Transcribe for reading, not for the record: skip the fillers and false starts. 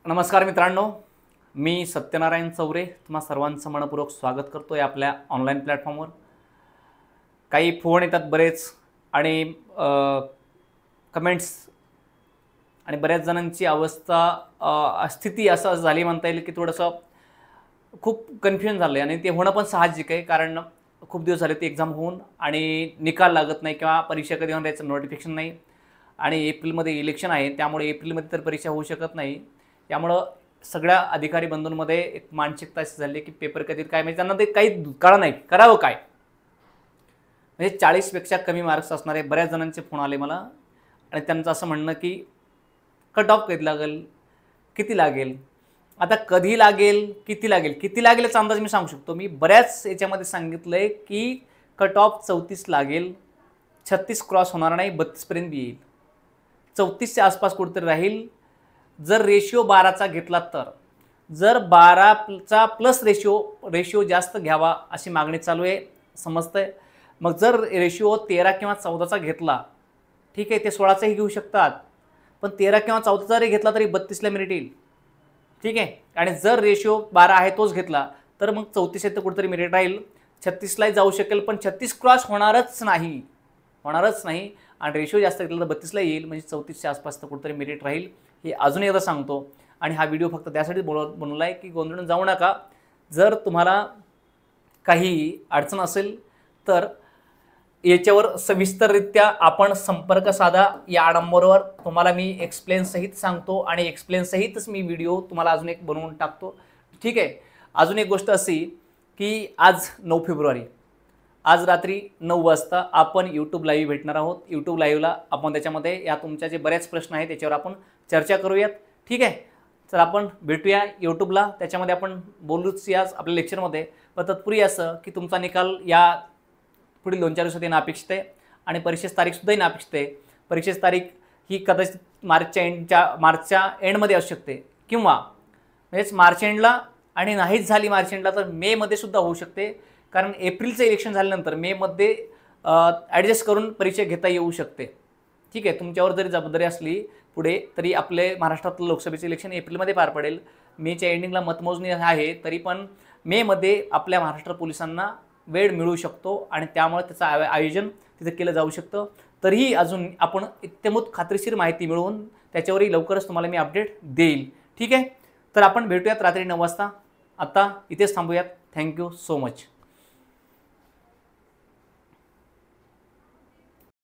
नमस्कार मित्रांनो, मी सत्यनारायण चौरे तुम्हा सर्वांचं मनपूर्वक स्वागत करतो आहे आपल्या ऑनलाईन प्लॅटफॉर्मवर। काही फोन येतात बरेच आणि कमेंट्स आणि बऱ्याच जणांची अवस्था स्थिती असं झाली म्हणता येईल की थोडंसं खूप कन्फ्युजन झालं आहे आणि ते होणं पण साहजिक आहे, कारण खूप दिवस झाले ती एक्झाम होऊन आणि निकाल लागत नाही किंवा परीक्षा कधी होणार याचं नोटिफिकेशन नाही आणि एप्रिलमध्ये इलेक्शन आहे, त्यामुळे एप्रिलमध्ये तर परीक्षा होऊ शकत नाही। त्यामुळं सगळ्या अधिकारी बंधूंमध्ये एक मानसिकता अशी झाली की पेपर कधी काय, म्हणजे त्यांना ते काही कळलं नाही करावं काय। म्हणजे 40पेक्षा कमी मार्क्स असणारे बऱ्याच जणांचे फोन आले मला आणि त्यांचं असं म्हणणं की कट ऑफ कधी लागेल, किती लागेल, आता कधी लागेल, किती लागेल, किती लागेल याचा अंदाज मी सांगू शकतो। मी बऱ्याच याच्यामध्ये सांगितलं आहे की कट ऑफ 34 लागेल, 36 क्रॉस होणार नाही, 32 पर्यंत येईल, 34च्या आसपास कुठेतरी राहील। जर रेशिओ 12चा घेतला तर, जर 12चा प्लस रेशिओ जास्त घ्यावा अशी मागणी चालू आहे, समजतंय। मग जर रेशिओ 13 किंवा 14चा घेतला, ठीक आहे, ते 16चाही घेऊ शकतात, पण 13 किंवा 14चा जरी घेतला तरी 32ला मेरिट येईल, ठीक आहे। आणि जर रेशिओ 12 आहे तोच घेतला तर मग 34 आहे तर कुठेतरी मेरिट राहील, 36लाही जाऊ शकेल, पण 36 क्रॉस होणारच नाही आणि रेशिओ जास्त घेतला तर 32ला येईल, म्हणजे 34च्या आसपास तर कुठेतरी मेरिट राहील, हे अजून एकदा सांगतो। आणि हा व्हिडिओ फक्त त्यासाठी बनवला आहे की गोंधळून जाऊ नका। जर तुम्हाला काही अडचण असेल तर याच्यावर सविस्तररित्या आपण संपर्क साधा, या नंबरवर तुम्हाला मी एक्सप्लेन सहित सांगतो आणि एक्सप्लेन सहितच मी व्हिडिओ तुम्हाला अजून एक बनवून टाकतो, ठीक आहे। अजून एक गोष्ट अशी की आज 9 फेब्रुवारी, आज रात्री 9 वाजता आपण यूट्यूब लाईव्ह भेटणार आहोत। यूट्यूब लाईव्हला आपण त्याच्यामध्ये या तुमच्या जे बरेच प्रश्न आहेत त्याच्यावर आपण चर्चा करूयात, ठीक आहे। तर आपण भेटूया यूट्यूबला, त्याच्यामध्ये आपण बोलूच याच आपल्या लेक्चरमध्ये। पण तत्पूर्वी असं की तुमचा निकाल या पुढील 2-4 दिवसात येणं अपेक्षित आहे आणि परीक्षेची तारीखसुद्धा येणं अपेक्षित आहे। परीक्षेची तारीख ही कदाचित मार्चच्या एंडमध्ये असू शकते, किंवा म्हणजेच मार्च एंडला, आणि नाहीच झाली मार्च एंडला तर मेमध्ये सुद्धा होऊ शकते, कारण एप्रिलचं इलेक्शन झाल्यानंतर मेमध्ये ॲडजस्ट करून परीक्षा घेता येऊ शकते, ठीक आहे। तुमच्यावर जरी जबाबदारी असली पुढे तरी आपले महाराष्ट्रातलं लोकसभेचं इलेक्शन एप्रिलमध्ये पार पडेल, मेच्या एंडिंगला मतमोजणी आहे, तरी पण मेमध्ये आपल्या महाराष्ट्र पोलिसांना वेळ मिळू शकतो आणि त्यामुळे त्याचं आयोजन तिथे केलं जाऊ शकतं। तरीही अजून आपण इत्तेमूत खात्रीशीर माहिती मिळवून त्याच्यावरही लवकरच तुम्हाला मी अपडेट देईल, ठीक आहे। तर आपण भेटूयात रात्री 9 वाजता। आता इथेच थांबूयात। Thank you so much.